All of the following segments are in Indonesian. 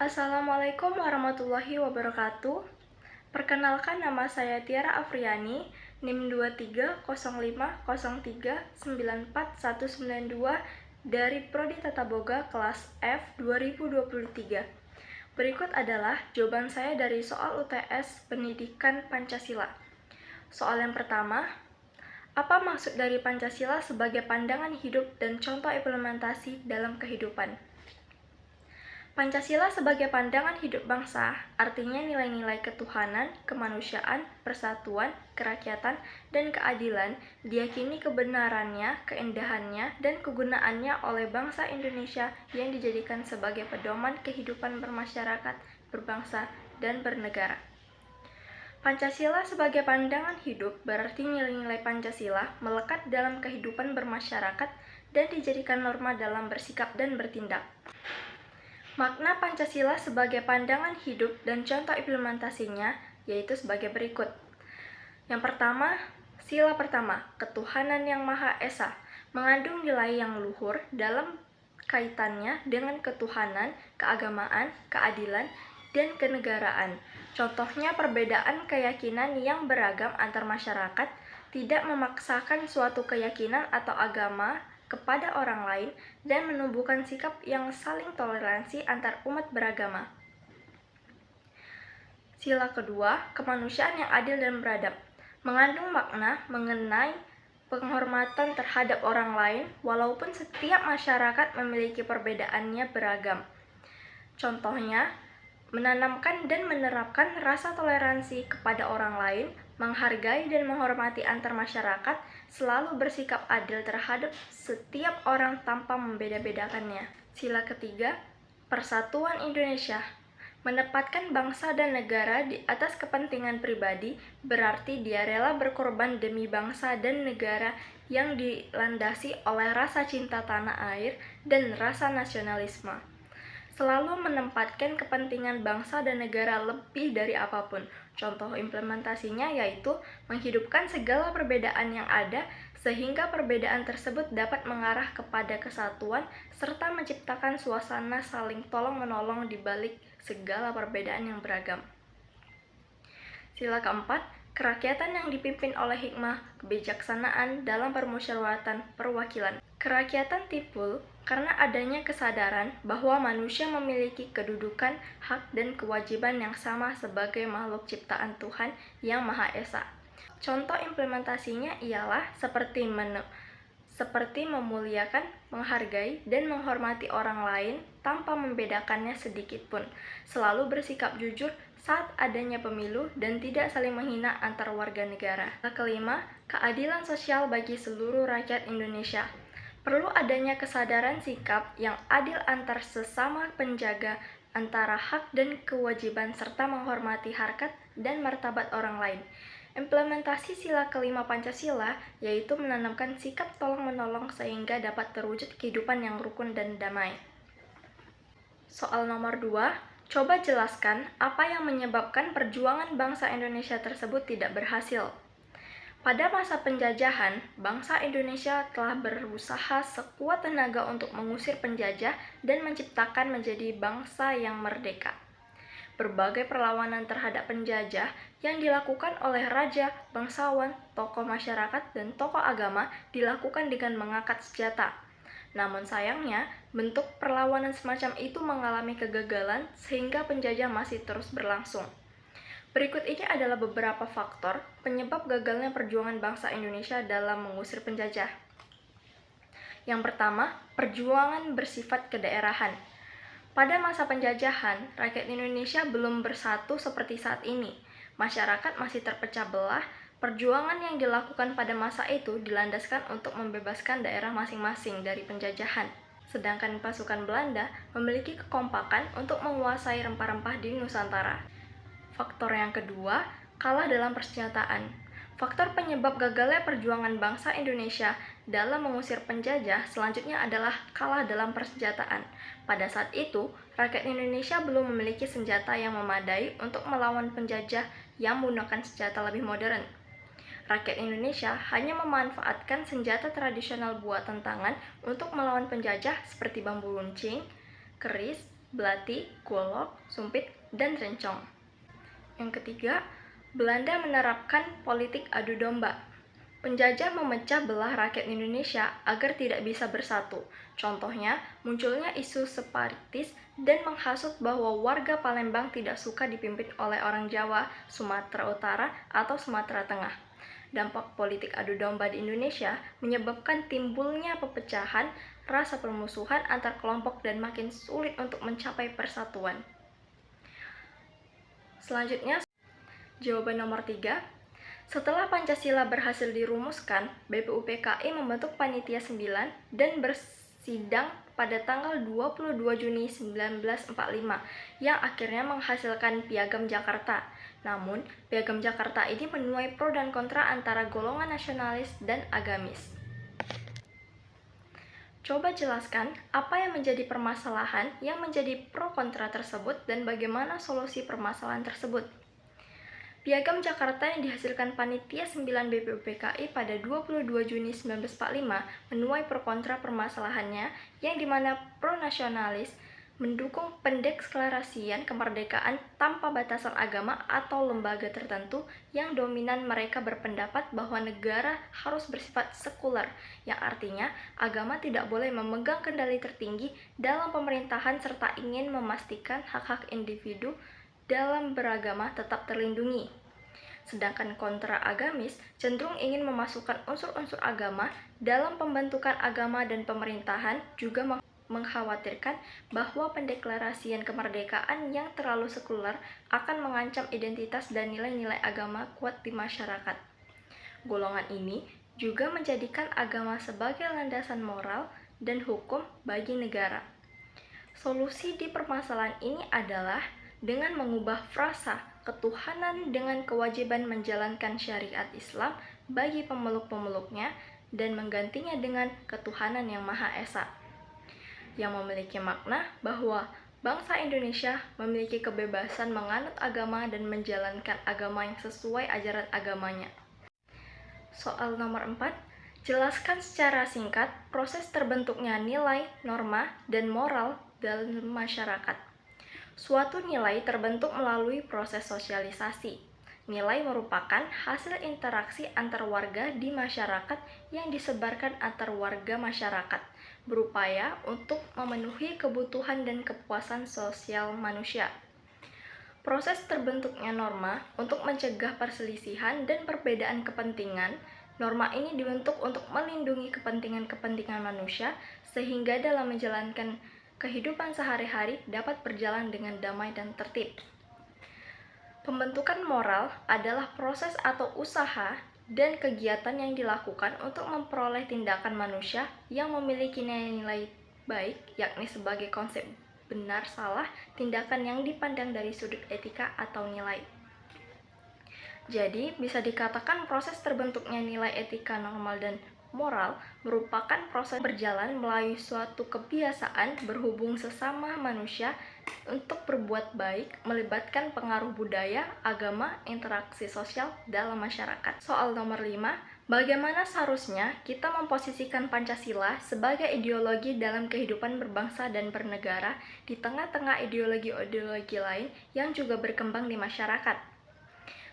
Assalamualaikum warahmatullahi wabarakatuh. Perkenalkan, nama saya Tiara Afriani, NIM 230503949192 dari Prodi Tata Boga kelas F 2023. Berikut adalah jawaban saya dari soal UTS Pendidikan Pancasila. Soal yang pertama, apa maksud dari Pancasila sebagai pandangan hidup dan contoh implementasi dalam kehidupan? Pancasila sebagai pandangan hidup bangsa, artinya nilai-nilai ketuhanan, kemanusiaan, persatuan, kerakyatan, dan keadilan diyakini kebenarannya, keindahannya, dan kegunaannya oleh bangsa Indonesia yang dijadikan sebagai pedoman kehidupan bermasyarakat, berbangsa, dan bernegara. Pancasila sebagai pandangan hidup berarti nilai-nilai Pancasila melekat dalam kehidupan bermasyarakat dan dijadikan norma dalam bersikap dan bertindak. Makna Pancasila sebagai pandangan hidup dan contoh implementasinya yaitu sebagai berikut. Yang pertama, sila pertama, ketuhanan yang Maha Esa, mengandung nilai yang luhur dalam kaitannya dengan ketuhanan, keagamaan, keadilan, dan kenegaraan. Contohnya perbedaan keyakinan yang beragam antar masyarakat, tidak memaksakan suatu keyakinan atau agama kepada orang lain, dan menumbuhkan sikap yang saling toleransi antar umat beragama. Sila kedua, kemanusiaan yang adil dan beradab, mengandung makna mengenai penghormatan terhadap orang lain walaupun setiap masyarakat memiliki perbedaannya beragam. Contohnya, menanamkan dan menerapkan rasa toleransi kepada orang lain, menghargai dan menghormati antar masyarakat, selalu bersikap adil terhadap setiap orang tanpa membeda-bedakannya. Sila ketiga, persatuan Indonesia, menempatkan bangsa dan negara di atas kepentingan pribadi, berarti dia rela berkorban demi bangsa dan negara yang dilandasi oleh rasa cinta tanah air dan rasa nasionalisme. Selalu menempatkan kepentingan bangsa dan negara lebih dari apapun. Contoh implementasinya yaitu menghidupkan segala perbedaan yang ada sehingga perbedaan tersebut dapat mengarah kepada kesatuan serta menciptakan suasana saling tolong-menolong di balik segala perbedaan yang beragam. Sila keempat, kerakyatan yang dipimpin oleh hikmah kebijaksanaan dalam permusyawaratan perwakilan. Kerakyatan timbul karena adanya kesadaran bahwa manusia memiliki kedudukan, hak, dan kewajiban yang sama sebagai makhluk ciptaan Tuhan yang Maha Esa. Contoh implementasinya ialah seperti memuliakan, menghargai, dan menghormati orang lain tanpa membedakannya sedikitpun, selalu bersikap jujur saat adanya pemilu, dan tidak saling menghina antar warga negara. Kelima, keadilan sosial bagi seluruh rakyat Indonesia. Perlu adanya kesadaran sikap yang adil antar sesama penjaga antara hak dan kewajiban serta menghormati harkat dan martabat orang lain. Implementasi sila kelima Pancasila yaitu menanamkan sikap tolong-menolong sehingga dapat terwujud kehidupan yang rukun dan damai. Soal nomor 2, coba jelaskan apa yang menyebabkan perjuangan bangsa Indonesia tersebut tidak berhasil. Pada masa penjajahan, bangsa Indonesia telah berusaha sekuat tenaga untuk mengusir penjajah dan menciptakan menjadi bangsa yang merdeka. Berbagai perlawanan terhadap penjajah yang dilakukan oleh raja, bangsawan, tokoh masyarakat, dan tokoh agama dilakukan dengan mengangkat senjata. Namun sayangnya, bentuk perlawanan semacam itu mengalami kegagalan sehingga penjajah masih terus berlangsung. Berikut ini adalah beberapa faktor penyebab gagalnya perjuangan bangsa Indonesia dalam mengusir penjajah. Yang pertama, perjuangan bersifat kedaerahan. Pada masa penjajahan, rakyat Indonesia belum bersatu seperti saat ini. Masyarakat masih terpecah belah. Perjuangan yang dilakukan pada masa itu dilandaskan untuk membebaskan daerah masing-masing dari penjajahan. Sedangkan pasukan Belanda memiliki kekompakan untuk menguasai rempah-rempah di Nusantara. Faktor yang kedua, kalah dalam persenjataan. Faktor penyebab gagalnya perjuangan bangsa Indonesia dalam mengusir penjajah selanjutnya adalah kalah dalam persenjataan. Pada saat itu, rakyat Indonesia belum memiliki senjata yang memadai untuk melawan penjajah yang menggunakan senjata lebih modern. Rakyat Indonesia hanya memanfaatkan senjata tradisional buatan tangan untuk melawan penjajah seperti bambu runcing, keris, Belati, Golok, Sumpit, dan Rencong. Yang ketiga, Belanda menerapkan politik adu domba. Penjajah memecah belah rakyat Indonesia agar tidak bisa bersatu. Contohnya, munculnya isu separatis dan menghasut bahwa warga Palembang tidak suka dipimpin oleh orang Jawa, Sumatera Utara, atau Sumatera Tengah. Dampak politik adu domba di Indonesia menyebabkan timbulnya pepecahan, rasa permusuhan antar kelompok, dan makin sulit untuk mencapai persatuan. Selanjutnya, jawaban nomor 3. Setelah Pancasila berhasil dirumuskan, BPUPKI membentuk Panitia 9 dan bersidang pada tanggal 22 Juni 1945 yang akhirnya menghasilkan Piagam Jakarta. Namun, Piagam Jakarta ini menuai pro dan kontra antara golongan nasionalis dan agamis. Coba jelaskan apa yang menjadi permasalahan yang menjadi pro kontra tersebut dan bagaimana solusi permasalahan tersebut. Piagam Jakarta yang dihasilkan Panitia 9 BPUPKI pada 22 Juni 1945 menuai pro kontra permasalahannya yang dimana pro-nasionalis mendukung pendeklarasian kemerdekaan tanpa batasan agama atau lembaga tertentu yang dominan. Mereka berpendapat bahwa negara harus bersifat sekuler, yang artinya agama tidak boleh memegang kendali tertinggi dalam pemerintahan serta ingin memastikan hak-hak individu dalam beragama tetap terlindungi. Sedangkan kontra agamis cenderung ingin memasukkan unsur-unsur agama dalam pembentukan agama dan pemerintahan, juga mengkhawatirkan bahwa pendeklarasian kemerdekaan yang terlalu sekuler akan mengancam identitas dan nilai-nilai agama kuat di masyarakat. Golongan ini juga menjadikan agama sebagai landasan moral dan hukum bagi negara. Solusi di permasalahan ini adalah dengan mengubah frasa ketuhanan dengan kewajiban menjalankan syariat Islam bagi pemeluk-pemeluknya dan menggantinya dengan ketuhanan yang Maha Esa, yang memiliki makna bahwa bangsa Indonesia memiliki kebebasan menganut agama dan menjalankan agama yang sesuai ajaran agamanya. Soal nomor 4. Jelaskan secara singkat proses terbentuknya nilai, norma, dan moral dalam masyarakat. Suatu nilai terbentuk melalui proses sosialisasi. Nilai merupakan hasil interaksi antar warga di masyarakat yang disebarkan antar warga masyarakat, berupaya untuk memenuhi kebutuhan dan kepuasan sosial manusia. Proses terbentuknya norma untuk mencegah perselisihan dan perbedaan kepentingan. Norma ini dibentuk untuk melindungi kepentingan-kepentingan manusia sehingga dalam menjalankan kehidupan sehari-hari dapat berjalan dengan damai dan tertib. Pembentukan moral adalah proses atau usaha dan kegiatan yang dilakukan untuk memperoleh tindakan manusia yang memiliki nilai-nilai baik, yakni sebagai konsep benar salah, tindakan yang dipandang dari sudut etika atau nilai. Jadi, bisa dikatakan proses terbentuknya nilai etika, normal, dan moral merupakan proses berjalan melalui suatu kebiasaan berhubung sesama manusia untuk berbuat baik, melibatkan pengaruh budaya, agama, interaksi sosial dalam masyarakat. Soal nomor 5, bagaimana seharusnya kita memposisikan Pancasila sebagai ideologi dalam kehidupan berbangsa dan bernegara di tengah-tengah ideologi-ideologi lain yang juga berkembang di masyarakat?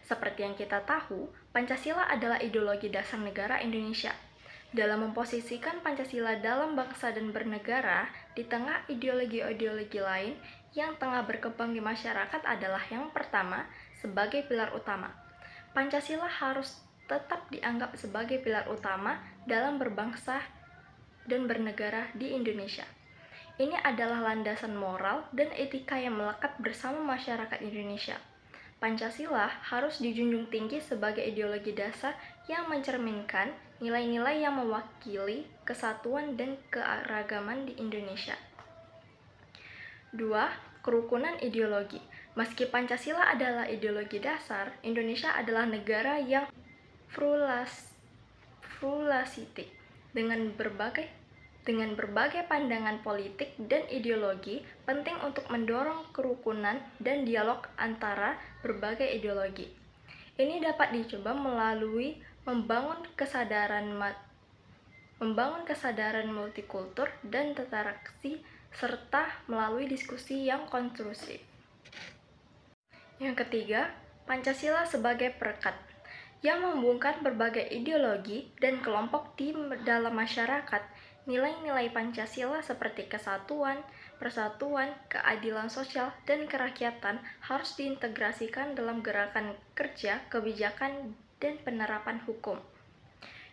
Seperti yang kita tahu, Pancasila adalah ideologi dasar negara Indonesia. Dalam memposisikan Pancasila dalam bangsa dan bernegara di tengah ideologi-ideologi lain yang tengah berkembang di masyarakat adalah yang pertama, sebagai pilar utama. Pancasila harus tetap dianggap sebagai pilar utama dalam berbangsa dan bernegara di Indonesia. Ini adalah landasan moral dan etika yang melekat bersama masyarakat Indonesia. Pancasila harus dijunjung tinggi sebagai ideologi dasar yang mencerminkan nilai-nilai yang mewakili kesatuan dan kearagaman di Indonesia. 2. Kerukunan ideologi. Meski Pancasila adalah ideologi dasar, Indonesia adalah negara yang pluralistik dengan berbagai pandangan politik dan ideologi. Penting untuk mendorong kerukunan dan dialog antara berbagai ideologi. Ini dapat dicoba melalui membangun kesadaran multikultur dan interaksi serta melalui diskusi yang konstruktif. Yang ketiga, Pancasila sebagai perekat yang menghubungkan berbagai ideologi dan kelompok di dalam masyarakat. Nilai-nilai Pancasila seperti kesatuan, persatuan, keadilan sosial, dan kerakyatan harus diintegrasikan dalam gerakan kerja, kebijakan, dan penerapan hukum.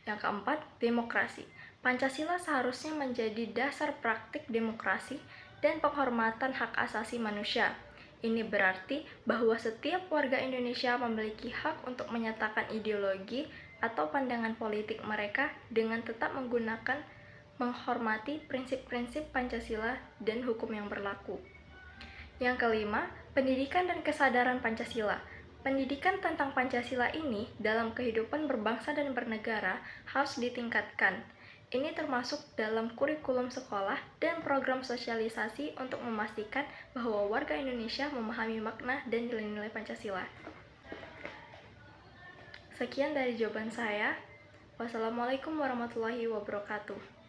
Yang keempat, demokrasi. Pancasila seharusnya menjadi dasar praktik demokrasi dan penghormatan hak asasi manusia. Ini berarti bahwa setiap warga Indonesia memiliki hak untuk menyatakan ideologi atau pandangan politik mereka dengan tetap menghormati prinsip-prinsip Pancasila dan hukum yang berlaku. Yang kelima, pendidikan dan kesadaran Pancasila. Pendidikan tentang Pancasila ini dalam kehidupan berbangsa dan bernegara harus ditingkatkan. Ini termasuk dalam kurikulum sekolah dan program sosialisasi untuk memastikan bahwa warga Indonesia memahami makna dan nilai-nilai Pancasila. Sekian dari jawaban saya. Wassalamualaikum warahmatullahi wabarakatuh.